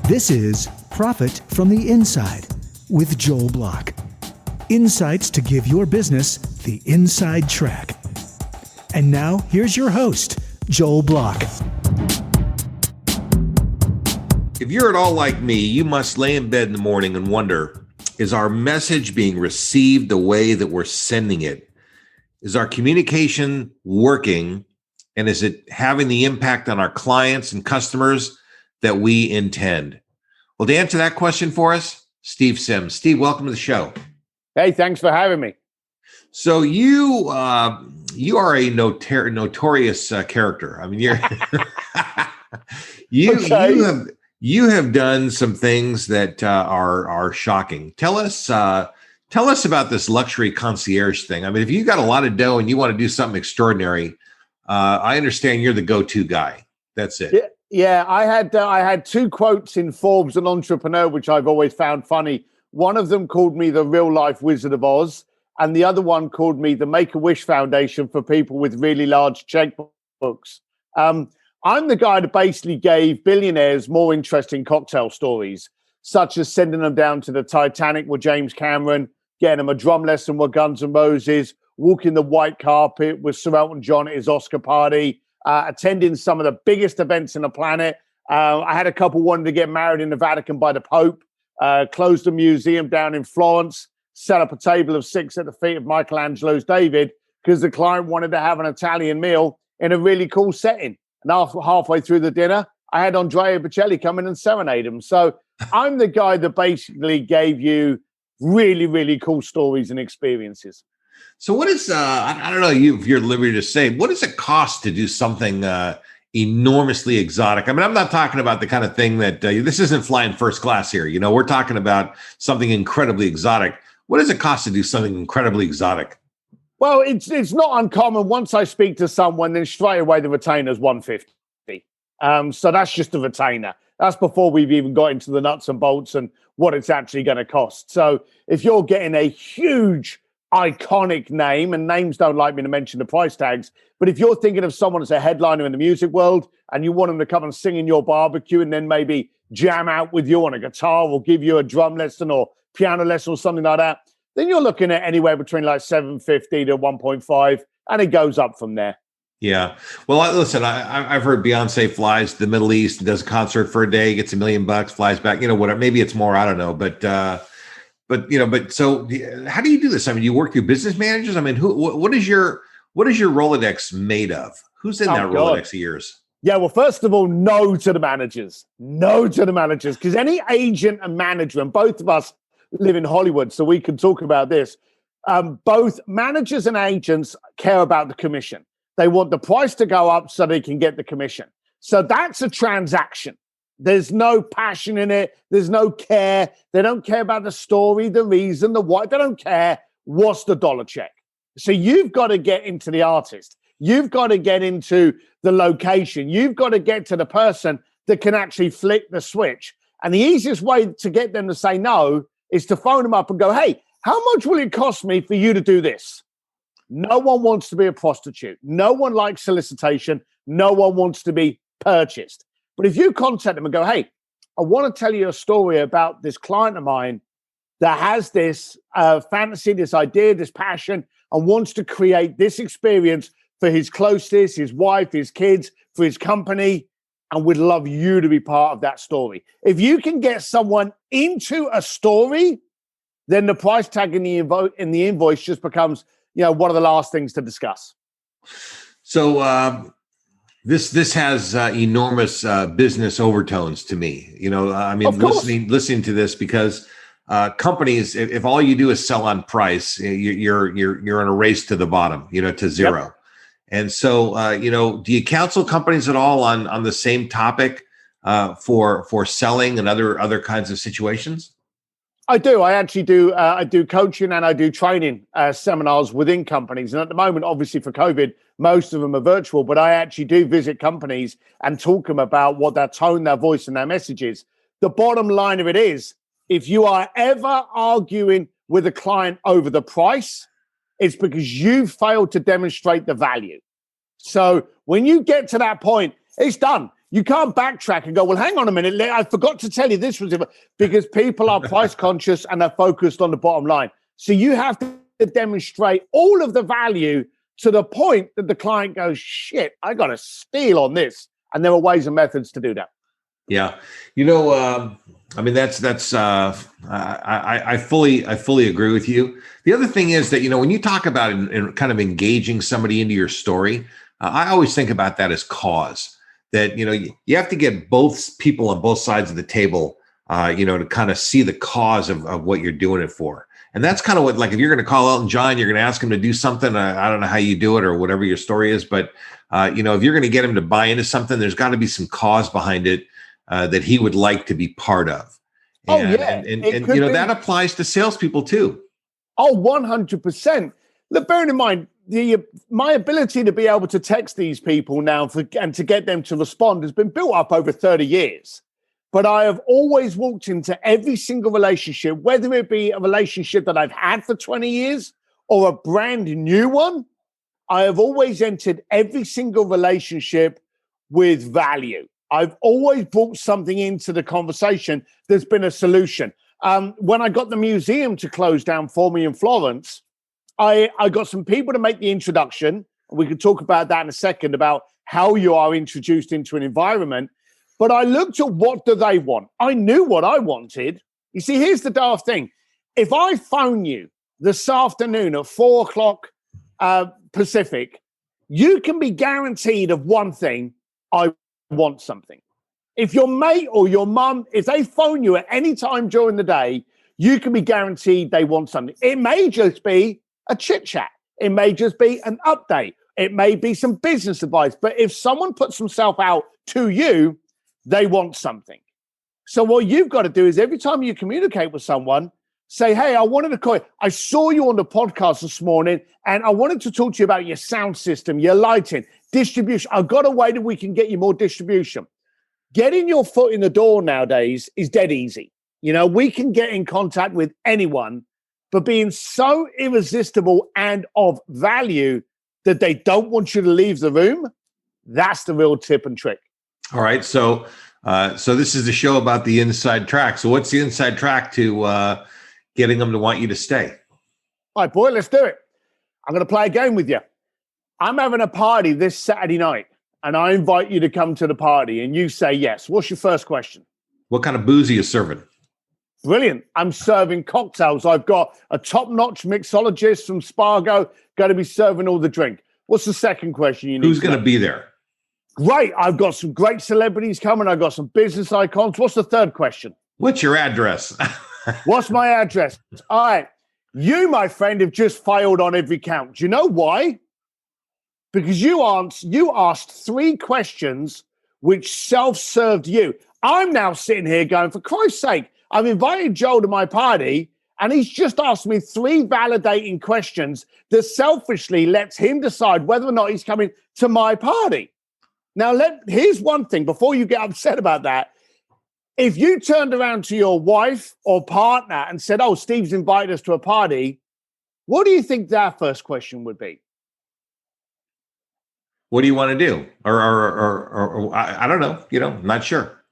This is Profit from the Inside with Joel Block. Insights to give your business the inside track. And now, here's your host, Joel Block. If you're at all like me, you must lay in bed in the morning and wonder, is our message being received the way that we're sending it? Is our communication working? And is it having the impact on our clients and customers that we intend? Well, to answer that question for us, Steve Sims. Steve, welcome to the show. Hey, thanks for having me. So you are a notorious character. I mean, you have done some things that are shocking. Tell us about this luxury concierge thing. I mean, if you got a lot of dough and you want to do something extraordinary, I understand you're the go-to guy. That's it. Yeah. I had two quotes in Forbes and Entrepreneur, which I've always found funny. One of them called me the real life Wizard of Oz, and the other one called me the Make-A-Wish Foundation for people with really large checkbooks. I'm the guy that basically gave billionaires more interesting cocktail stories, such as sending them down to the Titanic with James Cameron, getting them a drum lesson with Guns N' Roses, walking the white carpet with Sir Elton John at his Oscar party, attending some of the biggest events on the planet. I had a couple wanting to get married in the Vatican by the Pope, closed a museum down in Florence, set up a table of 6 at the feet of Michelangelo's David because the client wanted to have an Italian meal in a really cool setting. And halfway through the dinner, I had Andrea Bocelli come in and serenade him. So I'm the guy that basically gave you really, really cool stories and experiences. So what is, I don't know if you're at liberty to say, what does it cost to do something enormously exotic? I mean, I'm not talking about the kind of thing that, this isn't flying first class here. You know, we're talking about something incredibly exotic. What does it cost to do something incredibly exotic? Well, it's not uncommon. Once I speak to someone, then straight away the retainer's $150. So that's just a retainer. That's before we've even got into the nuts and bolts and what it's actually going to cost. So if you're getting a huge, iconic name, and names don't like me to mention the price tags, but if you're thinking of someone as a headliner in the music world and you want them to come and sing in your barbecue and then maybe jam out with you on a guitar or give you a drum lesson or piano lesson or something like that, then you're looking at anywhere between like $750 to $1.5, and it goes up from there. Yeah. Well, listen, I've heard Beyonce flies to the Middle East, does a concert for a day, gets $1 million, flies back, whatever. Maybe it's more, I don't know. But so how do you do this? I mean, you work through business managers. I mean, what is your Rolodex made of? Who's in that Rolodex of yours? Yeah, well, first of all, no to the managers. No to the managers. Because any agent and manager, and both of us live in Hollywood, so we can talk about this. Both managers and agents care about the commission. They want the price to go up so they can get the commission. So that's a transaction. There's no passion in it. There's no care. They don't care about the story, the reason, the why. They don't care. What's the dollar check? So you've got to get into the artist. You've got to get into the location. You've got to get to the person that can actually flick the switch. And the easiest way to get them to say no is to phone them up and go, hey, how much will it cost me for you to do this? No one wants to be a prostitute. No one likes solicitation. No one wants to be purchased. But if you contact them and go, hey, I want to tell you a story about this client of mine that has this fantasy, this idea, this passion, and wants to create this experience for his closest, his wife, his kids, for his company, and would love you to be part of that story. If you can get someone into a story, then the price tag in the invoice just becomes, one of the last things to discuss. So this has enormous business overtones to me. I mean, listening to this, because companies, if all you do is sell on price, you're in a race to the bottom, to zero. Yep. And so, do you counsel companies at all on the same topic for selling and other kinds of situations? I do. I actually do. I do coaching and I do training seminars within companies. And at the moment, obviously for COVID, most of them are virtual, but I actually do visit companies and talk to them about what their tone, their voice, and their message is. The bottom line of it is, if you are ever arguing with a client over the price, it's because you failed to demonstrate the value. So when you get to that point, it's done. You can't backtrack and go, well, hang on a minute. I forgot to tell you this was because people are price conscious and they're focused on the bottom line. So you have to demonstrate all of the value to the point that the client goes, shit, I got to steal on this. And there are ways and methods to do that. Yeah. I mean, I fully agree with you. The other thing is that, when you talk about and kind of engaging somebody into your story, I always think about that as cause. That, you have to get both people on both sides of the table, to kind of see the cause of what you're doing it for. And that's kind of what, like, if you're going to call Elton John, you're going to ask him to do something. I don't know how you do it or whatever your story is, but, if you're going to get him to buy into something, there's got to be some cause behind it that he would like to be part of. And, that applies to salespeople too. Oh, 100%. Look, bearing in mind, my ability to be able to text these people now and to get them to respond has been built up over 30 years. But I have always walked into every single relationship, whether it be a relationship that I've had for 20 years or a brand new one. I have always entered every single relationship with value. I've always brought something into the conversation. There's been a solution. When I got the museum to close down for me in Florence, I got some people to make the introduction. We could talk about that in a second, about how you are introduced into an environment. But I looked at what do they want. I knew what I wanted. You see, here's the daft thing. If I phone you this afternoon at 4:00 Pacific, you can be guaranteed of one thing: I want something. If your mate or your mum, if they phone you at any time during the day, you can be guaranteed they want something. It may just be a chit chat. It may just be an update. It may be some business advice. But if someone puts themselves out to you, they want something. So what you've got to do is every time you communicate with someone, say, hey, I wanted to call you. I saw you on the podcast this morning, and I wanted to talk to you about your sound system, your lighting, distribution. I've got a way that we can get you more distribution. Getting your foot in the door nowadays is dead easy. We can get in contact with anyone, but being so irresistible and of value that they don't want you to leave the room, that's the real tip and trick. All right. So this is the show about the inside track. So what's the inside track to getting them to want you to stay? All right, boy, let's do it. I'm going to play a game with you. I'm having a party this Saturday night, and I invite you to come to the party, and you say yes. What's your first question? What kind of booze are you serving? Brilliant. I'm serving cocktails. I've got a top-notch mixologist from Spargo going to be serving all the drink. What's the second question you need? Who's going to be there? Great. I've got some great celebrities coming. I've got some business icons. What's the third question? What's your address? What's my address? All right. You, my friend, have just failed on every count. Do you know why? Because you asked 3 questions which self-served you. I'm now sitting here going, for Christ's sake, I've invited Joel to my party, and he's just asked me 3 validating questions that selfishly lets him decide whether or not he's coming to my party. Now, here's one thing before you get upset about that. If you turned around to your wife or partner and said, oh, Steve's invited us to a party, what do you think their first question would be? What do you want to do? Or I don't know, I'm not sure.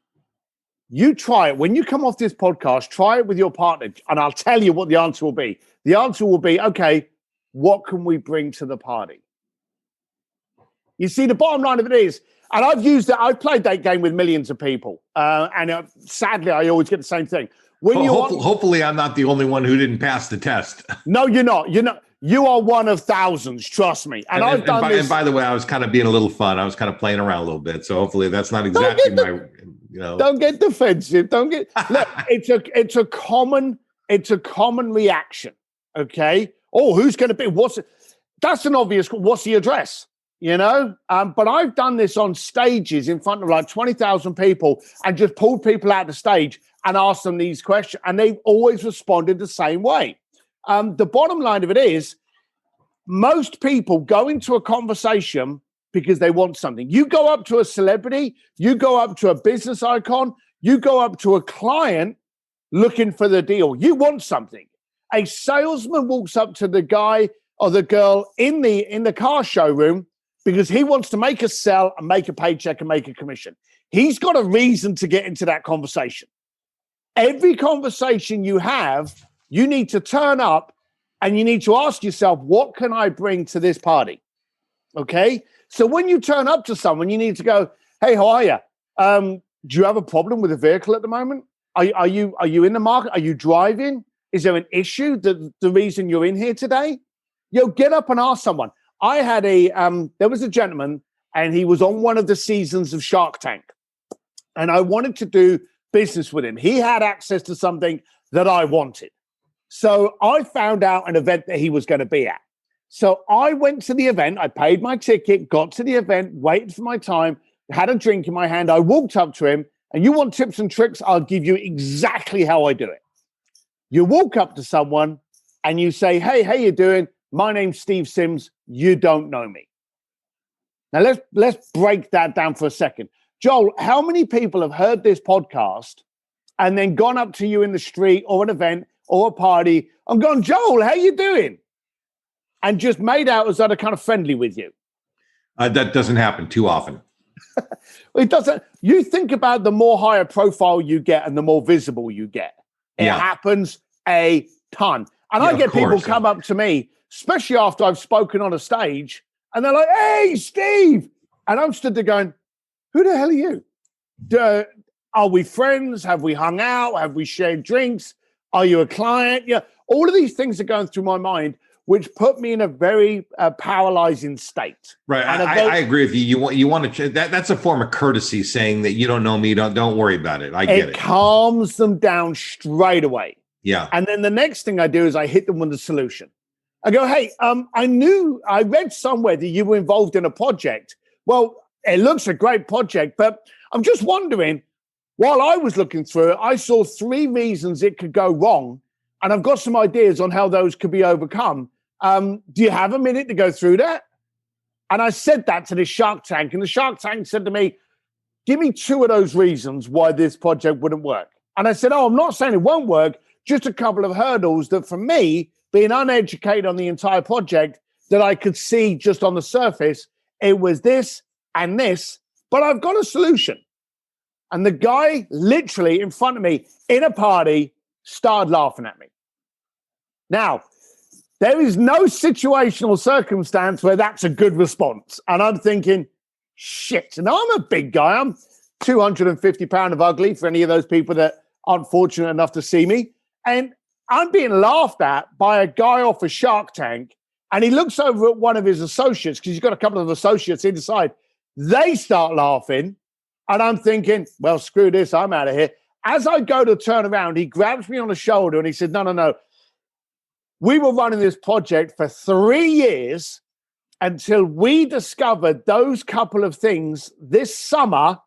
You try it. When you come off this podcast, try it with your partner, and I'll tell you what the answer will be. The answer will be, okay, what can we bring to the party? You see, the bottom line of it is, and I've played that game with millions of people, and sadly, I always get the same thing. Hopefully, I'm not the only one who didn't pass the test. No, you're not. You are one of thousands, trust me. And I've done this. And by the way, I was kind of being a little fun. I was kind of playing around a little bit. So hopefully that's not exactly Don't get defensive. Look, it's a common reaction. Okay. Oh, who's going to be? That's an obvious. What's the address? But I've done this on stages in front of like 20,000 people and just pulled people out of the stage and asked them these questions. And they've always responded the same way. The bottom line of it is most people go into a conversation because they want something. You go up to a celebrity, you go up to a business icon, you go up to a client looking for the deal. You want something. A salesman walks up to the guy or the girl in the car showroom because he wants to make a sell and make a paycheck and make a commission. He's got a reason to get into that conversation. Every conversation you have, you need to turn up and you need to ask yourself, what can I bring to this party? Okay? So when you turn up to someone, you need to go, hey, how are you? Do you have a problem with a vehicle at the moment? Are you in the market? Are you driving? Is there an issue that the reason you're in here today? Get up and ask someone. I had there was a gentleman and he was on one of the seasons of Shark Tank and I wanted to do business with him. He had access to something that I wanted. So I found out an event that he was going to be at. So I went to the event. I paid my ticket, got to the event, waited for my time, had a drink in my hand. I walked up to him and you want tips and tricks? I'll give you exactly how I do it. You walk up to someone and you say, hey, how you doing? My name's Steve Sims. You don't know me. Now, let's break that down for a second. Joel, how many people have heard this podcast and then gone up to you in the street or an event or a party and gone, Joel, how you doing? And just made out as though they're kind of friendly with you? That doesn't happen too often. It doesn't. You think about the more higher profile you get and the more visible you get. It happens a ton. And I get people come up to me, especially after I've spoken on a stage, and they're like, hey, Steve. And I'm stood there going, who the hell are you? Are we friends? Have we hung out? Have we shared drinks? Are you a client? Yeah. All of these things are going through my mind, which put me in a very paralyzing state. Right. I agree with you. You want to that's a form of courtesy, saying that you don't know me. Don't worry about it. I get it. It calms them down straight away. Yeah. And then the next thing I do is I hit them with a solution. I go, hey, I read somewhere that you were involved in a project. Well, it looks a great project, but I'm just wondering, while I was looking through it, I saw 3 reasons it could go wrong. And I've got some ideas on how those could be overcome. Do you have a minute to go through that? And I said that to the Shark Tank. And the Shark Tank said to me, give me 2 of those reasons why this project wouldn't work. And I said, oh, I'm not saying it won't work. Just a couple of hurdles that for me, being uneducated on the entire project, that I could see just on the surface, it was this and this, but I've got a solution. And the guy literally in front of me in a party started laughing at me. Now, there is no situational circumstance where that's a good response. And I'm thinking, shit. And I'm a big guy. I'm 250 pounds of ugly for any of those people that aren't fortunate enough to see me. And I'm being laughed at by a guy off a Shark Tank. And he looks over at one of his associates, because he's got a couple of associates inside. They start laughing. And I'm thinking, well, screw this. I'm out of here. As I go to turn around, he grabs me on the shoulder and he said, no. We were running this project for 3 years until we discovered those couple of things this summer,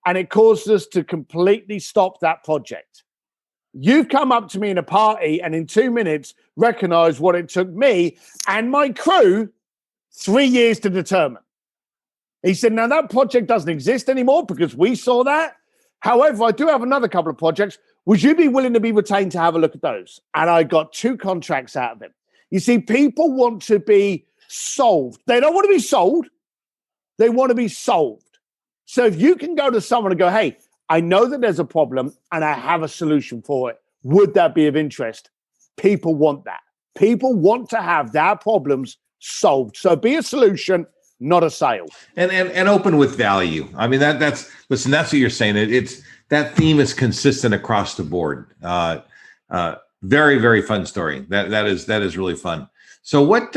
and it caused us to completely stop that project. You've come up to me in a party and in 2 minutes recognized what it took me and my crew 3 years to determine. He said, now that project doesn't exist anymore because we saw that. However, I do have another couple of projects. Would you be willing to be retained to have a look at those? And I got 2 contracts out of him. You see, people want to be solved. They don't want to be sold. They want to be solved. So if you can go to someone and go, hey, I know that there's a problem and I have a solution for it. Would that be of interest? People want that. People want to have their problems solved. So be a solution, not a sale. And open with value. I mean, that's what you're saying. It's that theme is consistent across the board. Very, very fun story. That is really fun. So what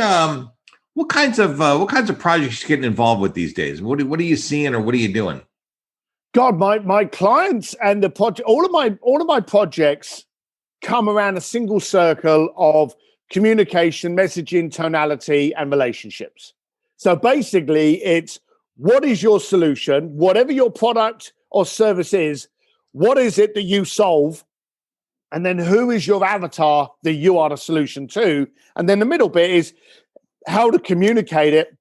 kinds of projects are you getting involved with these days? What are you seeing, or what are you doing? God, my clients and the project, all of my projects come around a single circle of communication, messaging, tonality, and relationships. So basically, it's what is your solution? Whatever your product or service is, what is it that you solve? And then who is your avatar that you are the solution to? And then the middle bit is how to communicate it,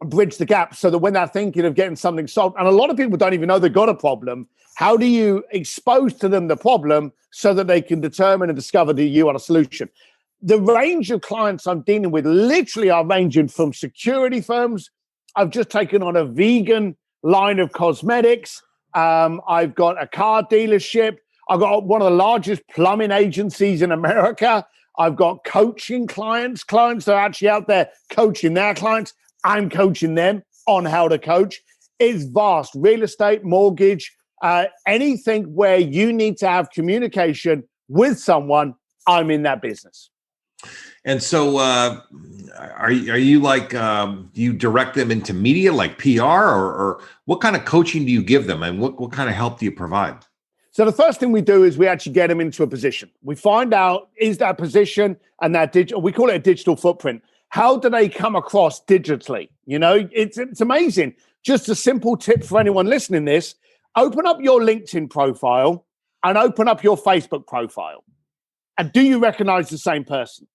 bridge the gap so that when they're thinking of getting something solved, and a lot of people don't even know they've got a problem, how do you expose to them the problem so that they can determine and discover that you are a solution? The range of clients I'm dealing with literally are ranging from security firms I've just taken on a vegan line of cosmetics. I've got a car dealership. I've got one of the largest plumbing agencies in America. I've got coaching clients. Clients that are actually out there coaching their clients. I'm coaching them on how to coach. It's vast. Real estate, mortgage, anything where you need to have communication with someone, I'm in that business. And so are you like, do you direct them into media like PR or what kind of coaching do you give them and what kind of help do you provide? So the first thing we do is we actually get them into a position. We find out, is that position and that digital, we call it a digital footprint. How do they come across digitally? You know, it's amazing. Just a simple tip for anyone listening to this, open up your LinkedIn profile and open up your Facebook profile. And do you recognize the same person?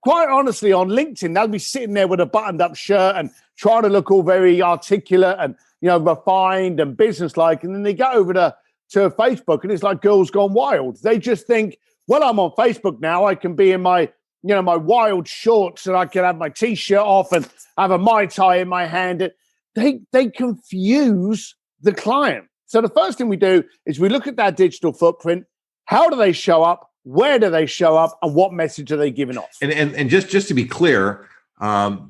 Quite honestly, on LinkedIn, they'll be sitting there with a buttoned up shirt and trying to look all very articulate and, you know, refined and businesslike. And then they go over to Facebook and it's like girls gone wild. They just think, well, I'm on Facebook now. I can be in my, you know, my wild shorts and I can have my t-shirt off and have a Mai Tai in my hand. They confuse the client. So the first thing we do is we look at that digital footprint. How do they show up? Where do they show up? And what message are they giving off? And just to be clear,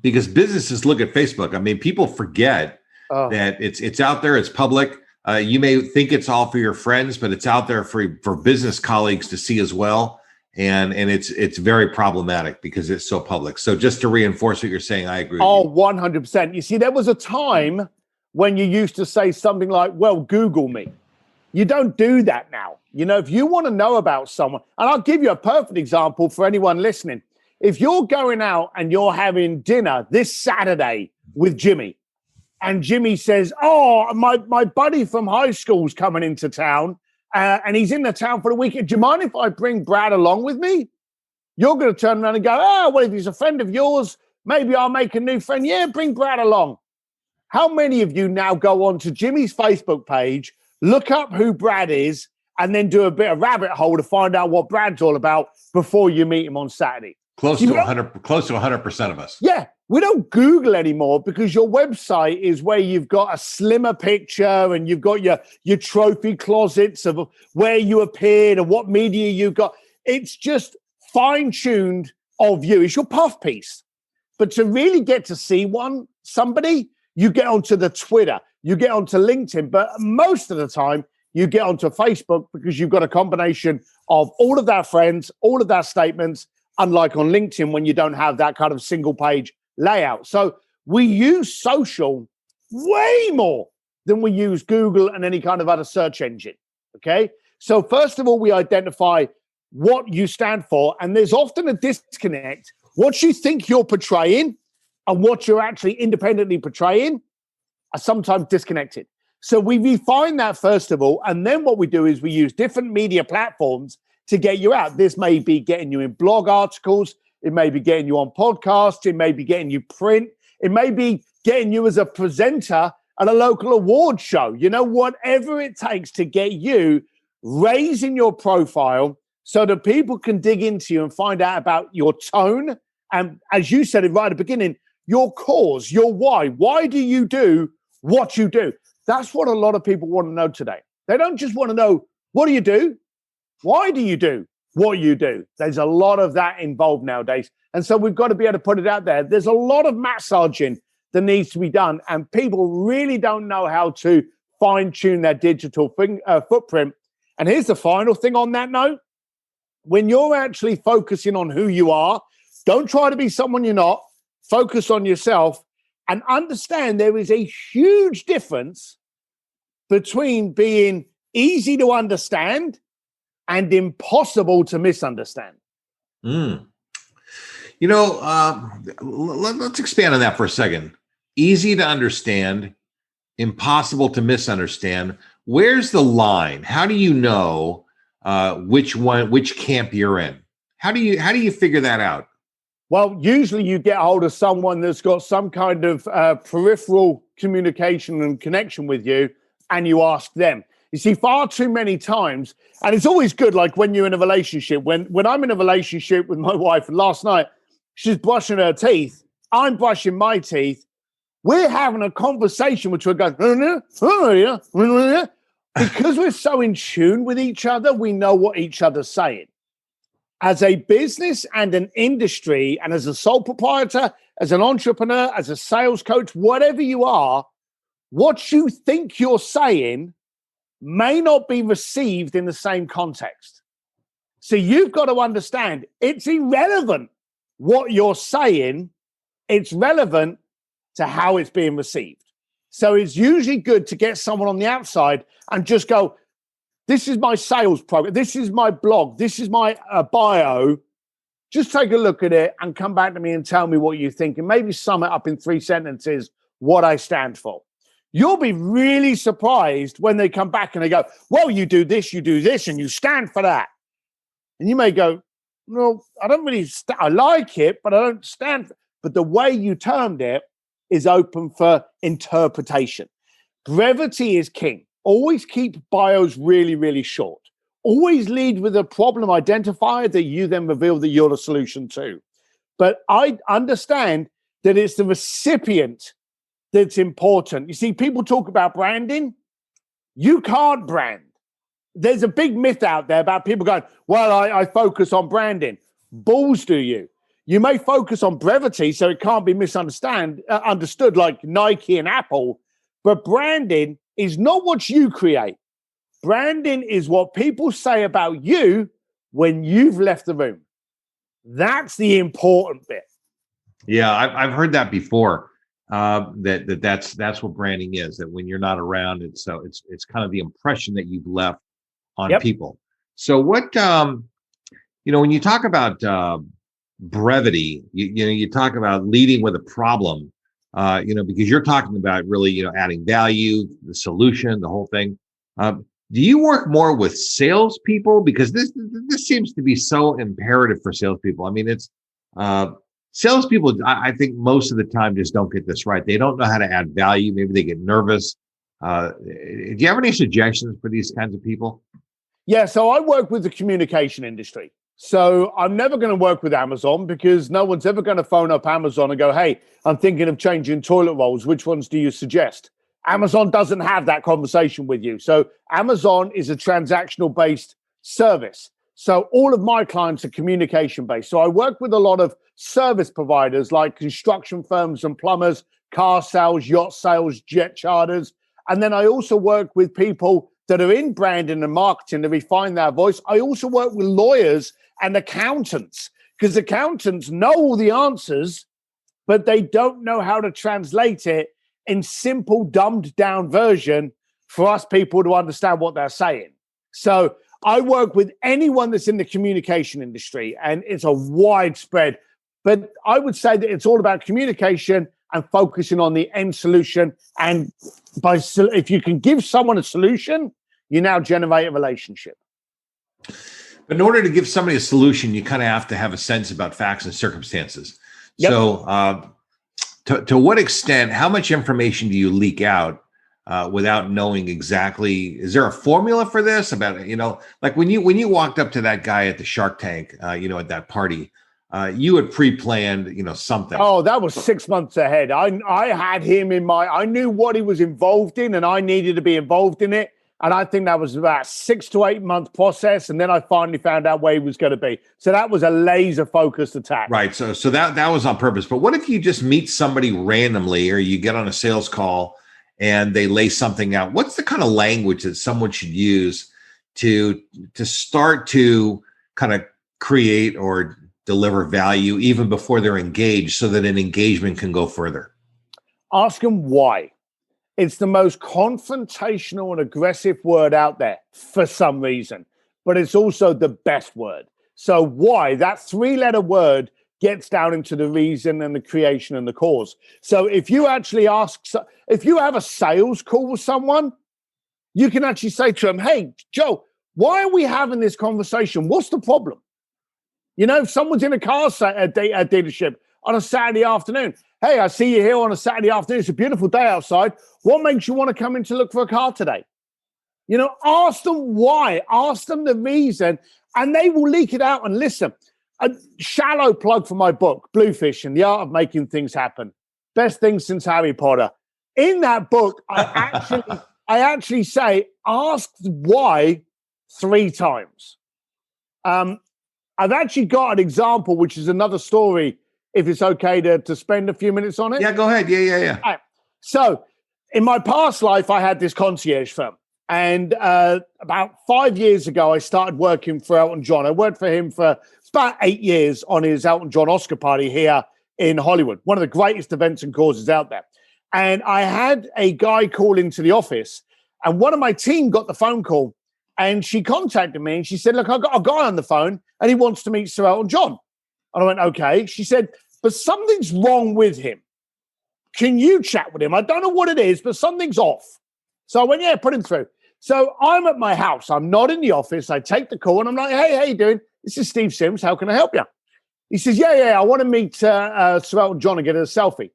because businesses look at Facebook, I mean, people forget that it's out there, it's public. You may think it's all for your friends, but it's out there for business colleagues to see as well. And it's very problematic because it's so public. So just to reinforce what you're saying, I agree. Oh, 100%. You see, there was a time when you used to say something like, well, Google me. You don't do that now. You know, if you want to know about someone, and I'll give you a perfect example for anyone listening. If you're going out and you're having dinner this Saturday with Jimmy, and Jimmy says, oh, my buddy from high school's coming into town, and he's in the town for the weekend. Do you mind if I bring Brad along with me? You're going to turn around and go, oh, well, if he's a friend of yours, maybe I'll make a new friend. Yeah, bring Brad along. How many of you now go on to Jimmy's Facebook page, look up who Brad is, and then do a bit of rabbit hole to find out what Brad's all about before you meet him on Saturday? Close to 100% of us. Yeah, we don't Google anymore because your website is where you've got a slimmer picture and you've got your trophy closets of where you appeared and what media you got. It's just fine-tuned of you. It's your puff piece. But to really get to see somebody, you get onto the Twitter, you get onto LinkedIn, but most of the time you get onto Facebook because you've got a combination of all of their friends, all of their statements, unlike on LinkedIn when you don't have that kind of single page layout. So we use social way more than we use Google and any kind of other search engine, okay? So first of all, we identify what you stand for, and there's often a disconnect. What you think you're portraying and what you're actually independently portraying are sometimes disconnected. So we refine that first of all, and then what we do is we use different media platforms to get you out. This may be getting you in blog articles, it may be getting you on podcasts, it may be getting you print, it may be getting you as a presenter at a local award show. You know, whatever it takes to get you raising your profile so that people can dig into you and find out about your tone. And as you said it right at the beginning, your cause, your why. Why do you do what you do? That's what a lot of people want to know today. They don't just want to know, what do you do? Why do you do what you do? There's a lot of that involved nowadays. And so we've got to be able to put it out there. There's a lot of massaging that needs to be done. And people really don't know how to fine-tune their digital footprint. And here's the final thing on that note. When you're actually focusing on who you are, don't try to be someone you're not. Focus on yourself and understand there is a huge difference between being easy to understand and impossible to misunderstand. You know, let's expand on that for a second. Easy to understand, impossible to misunderstand. Where's the line? How do you know which camp you're in? How do you figure that out? Well, usually you get a hold of someone that's got some kind of peripheral communication and connection with you, and you ask them. You see, far too many times, and it's always good, like when you're in a relationship, when I'm in a relationship with my wife, and last night, she's brushing her teeth, I'm brushing my teeth, We're having a conversation which we're going, because we're so in tune with each other, we know what each other's saying. As a business and an industry, and as a sole proprietor, as an entrepreneur, as a sales coach, whatever you are, what you think you're saying may not be received in the same context. So you've got to understand it's irrelevant what you're saying, it's relevant to how it's being received. So it's usually good to get someone on the outside and just go, this is my sales program, this is my blog, this is my bio. Just take a look at it and come back to me and tell me what you think, and maybe sum it up in 3 sentences what I stand for. You'll be really surprised when they come back and they go, well, you do this, and you stand for that. And you may go, no, I don't really, I like it, but I don't stand for it. But the way you termed it is open for interpretation. Brevity is king. Always keep bios really, really short. Always lead with a problem identifier that you then reveal that you're the solution to. But I understand that it's the recipient that's important. You see, people talk about branding. You can't brand. There's a big myth out there about people going, well, I focus on branding. Balls do you? You may focus on brevity so it can't be understood like Nike and Apple, but branding is not what you create. Branding is what people say about you when you've left the room. That's the important bit. Yeah, I've heard that before. That's what branding is. That when you're not around, it's kind of the impression that you've left on people. So what when you talk about brevity, you talk about leading with a problem. Because you're talking about really adding value, the solution, the whole thing. Do you work more with salespeople? Because this seems to be so imperative for salespeople. I mean, it's salespeople, I think most of the time just don't get this right. They don't know how to add value. Maybe they get nervous. Do you have any suggestions for these kinds of people? Yeah, so I work with the communication industry. So I'm never going to work with Amazon because no one's ever going to phone up Amazon and go, hey, I'm thinking of changing toilet rolls. Which ones do you suggest? Amazon doesn't have that conversation with you. So Amazon is a transactional-based service. So all of my clients are communication-based. So I work with a lot of service providers like construction firms and plumbers, car sales, yacht sales, jet charters. And then I also work with people that are in branding and marketing to refine their voice. I also work with lawyers and accountants because accountants know all the answers, but they don't know how to translate it in simple, dumbed down version for us people to understand what they're saying. So I work with anyone that's in the communication industry, and it's a widespread, but I would say that it's all about communication and focusing on the end solution. And if you can give someone a solution, you now generate a relationship. But in order to give somebody a solution, you kind of have to have a sense about facts and circumstances. Yep. So to what extent, how much information do you leak out without knowing exactly? Is there a formula for this? About, like when you walked up to that guy at the Shark Tank, at that party, you had pre-planned, something. Oh, that was 6 months ahead. I had him I knew what he was involved in and I needed to be involved in it. And I think that was about 6 to 8 month process. And then I finally found out where he was going to be. So that was a laser focused attack. Right. So that was on purpose. But what if you just meet somebody randomly, or you get on a sales call and they lay something out? What's the kind of language that someone should use to start to kind of create or deliver value even before they're engaged, so that an engagement can go further? Ask them why. It's the most confrontational and aggressive word out there for some reason, but it's also the best word. So why? That 3-letter word gets down into the reason and the creation and the cause. So if you actually if you have a sales call with someone, you can actually say to them, hey, Joe, why are we having this conversation? What's the problem? If someone's in a car dealership on a Saturday afternoon, hey, I see you here on a Saturday afternoon. It's a beautiful day outside. What makes you want to come in to look for a car today? Ask them why. Ask them the reason, and they will leak it out. And listen, a shallow plug for my book, BLUEFISHING, The Art of Making Things Happen. best thing since Harry Potter. In that book, I actually say asked why 3 times. I've actually got an example, which is another story, if it's okay to spend a few minutes on it. Yeah, go ahead. Yeah. Right. So in my past life, I had this concierge firm. And about 5 years ago, I started working for Elton John. I worked for him for about 8 years on his Elton John Oscar party here in Hollywood, one of the greatest events and causes out there. And I had a guy call into the office, and one of my team got the phone call, and she contacted me and she said, look, I've got a guy on the phone and he wants to meet Sir Elton John. And I went, okay. She said, but something's wrong with him. Can you chat with him? I don't know what it is, but something's off. So I went, yeah, put him through. So I'm at my house. I'm not in the office. I take the call and I'm like, hey, how you doing? This is Steve Sims. How can I help you? He says, yeah, I want to meet Sir Elton John and get a selfie.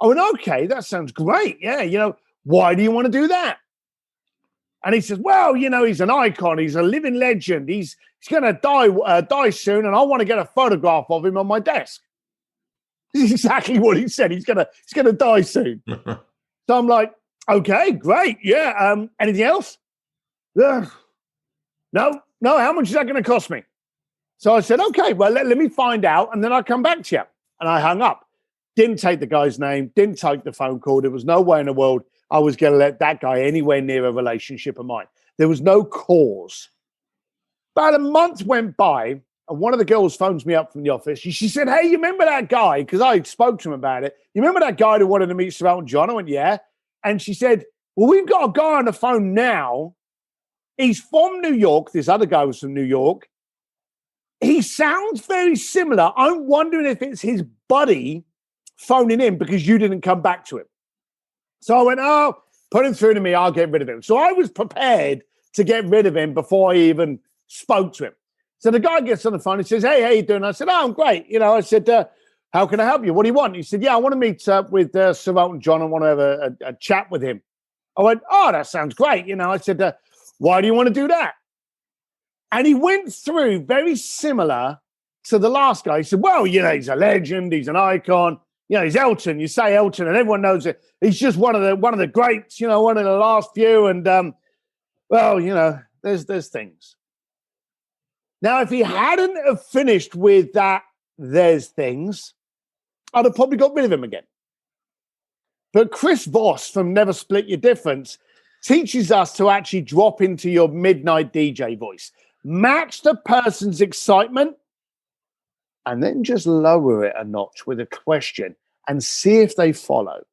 I went, okay, that sounds great. Yeah, why do you want to do that? And he says, well, he's an icon. He's a living legend. He's going to die soon, and I want to get a photograph of him on my desk. This is exactly what he said. He's gonna die soon. So I'm like, okay, great, yeah. Anything else? No. How much is that going to cost me? So I said, okay, well, let me find out, and then I'll come back to you. And I hung up. Didn't take the guy's name. Didn't take the phone call. There was no way in the world I was going to let that guy anywhere near a relationship of mine. There was no cause. About a month went by, and one of the girls phones me up from the office. She said, hey, you remember that guy? Because I spoke to him about it. You remember that guy that wanted to meet Sir Elton John? I went, yeah. And she said, well, we've got a guy on the phone now. He's from New York. This other guy was from New York. He sounds very similar. I'm wondering if it's his buddy phoning in because you didn't come back to him. So I went, oh, put him through to me. I'll get rid of him. So I was prepared to get rid of him before I even spoke to him. So the guy gets on the phone and says, hey, how you doing? I said, oh, I'm great. I said, how can I help you? What do you want? He said, yeah, I want to meet with Sir Elton John. I want to have a chat with him. I went, oh, that sounds great. I said, why do you want to do that? And he went through very similar to the last guy. He said, well, he's a legend. He's an icon. He's Elton. You say Elton and everyone knows it. He's just one of the greats, one of the last few. And, there's things. Now, if he hadn't have finished with that, there's things, I'd have probably got rid of him again. But Chris Voss from Never Split Your Difference teaches us to actually drop into your midnight DJ voice. Match the person's excitement and then just lower it a notch with a question and see if they follow.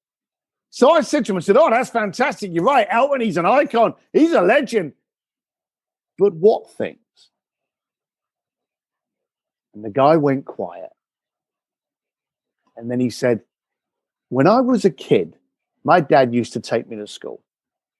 So I said to him, I said, oh, that's fantastic. You're right. Elton, he's an icon. He's a legend. But what things? And the guy went quiet. And then he said, when I was a kid, my dad used to take me to school.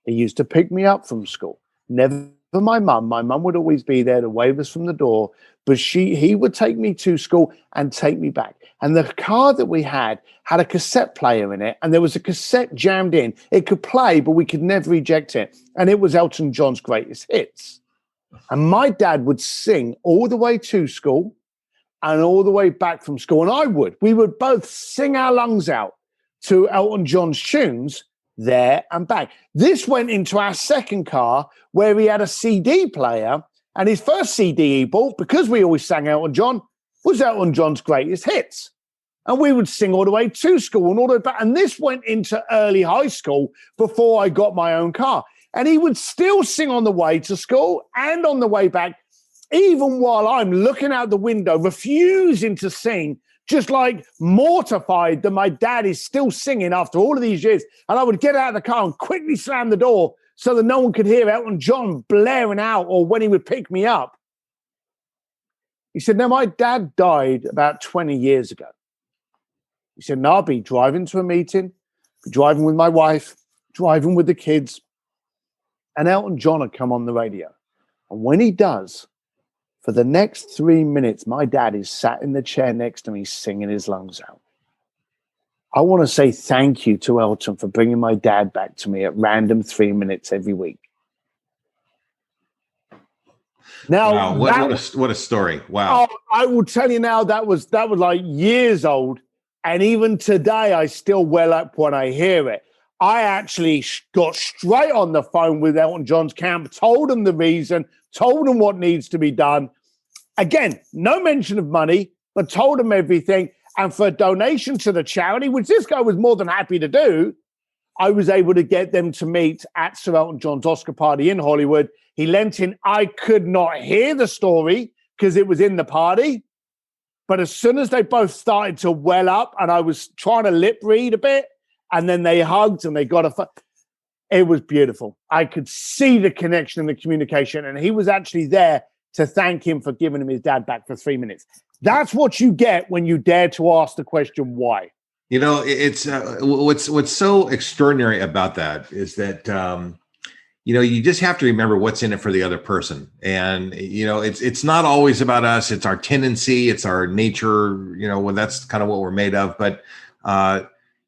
He used to pick me up from school. Never my mum. My mum would always be there to wave us from the door, but he would take me to school and take me back. And the car that we had a cassette player in it, and there was a cassette jammed in. It could play, but we could never eject it. And it was Elton John's greatest hits. And my dad would sing all the way to school and all the way back from school. And we would both sing our lungs out to Elton John's tunes there and back. This went into our second car where he had a CD player, and his first CD he bought, because we always sang Elton John, was Elton John's greatest hits. And we would sing all the way to school and all the way back. And this went into early high school before I got my own car. And he would still sing on the way to school and on the way back, even while I'm looking out the window, refusing to sing, just like mortified that my dad is still singing after all of these years. And I would get out of the car and quickly slam the door so that no one could hear Elton John blaring out or when he would pick me up. He said, now, my dad died about 20 years ago. He said, no, I'll be driving to a meeting, be driving with my wife, driving with the kids, and Elton John would come on the radio. And when he does, for the next 3 minutes, my dad is sat in the chair next to me singing his lungs out. I want to say thank you to Elton for bringing my dad back to me at random 3 minutes every week. Now, wow, what a story. Wow. I will tell you now, that was like years old. And even today, I still well up when I hear it. I actually got straight on the phone with Elton John's camp, told them the reason, told them what needs to be done. Again, no mention of money, but told them everything. And for a donation to the charity, which this guy was more than happy to do, I was able to get them to meet at Sir Elton John's Oscar party in Hollywood. He lent in. I could not hear the story because it was in the party. But as soon as they both started to well up and I was trying to lip read a bit, and then they hugged and they it was beautiful. I could see the connection and the communication. And he was actually there to thank him for giving him his dad back for 3 minutes. That's what you get when you dare to ask the question, why? You know, it's what's so extraordinary about that is that, you know, you just have to remember what's in it for the other person. And, you know, it's not always about us. It's our tendency. It's our nature. You know, well, that's kind of what we're made of. But,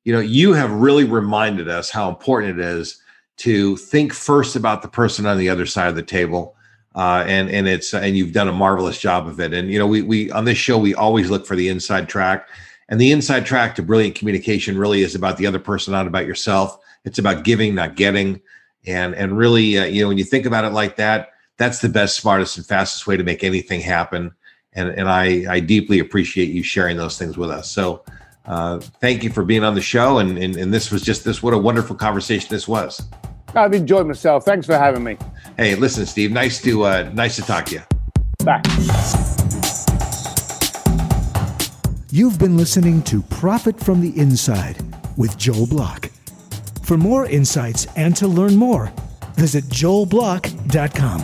you know, you have really reminded us how important it is to think first about the person on the other side of the table. And you've done a marvelous job of it. And, you know, we on this show, we always look for the inside track. And the inside track to brilliant communication really is about the other person, not about yourself. It's about giving, not getting. And really, you know, when you think about it like that, that's the best, smartest, and fastest way to make anything happen. And I deeply appreciate you sharing those things with us. So thank you for being on the show. And this was just what a wonderful conversation this was. I've enjoyed myself. Thanks for having me. Hey, listen, Steve, nice to talk to you. Bye. You've been listening to Profit from the Inside with Joel Block. For more insights and to learn more, visit joelblock.com.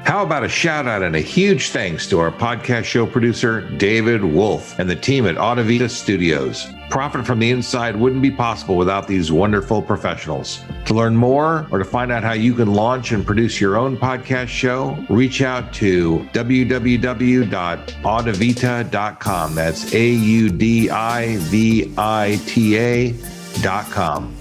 How about a shout out and a huge thanks to our podcast show producer, David Wolf, and the team at Audivita Studios. Profit from the Inside wouldn't be possible without these wonderful professionals. To learn more or to find out how you can launch and produce your own podcast show, reach out to www.audivita.com. That's AUDIVITA.com.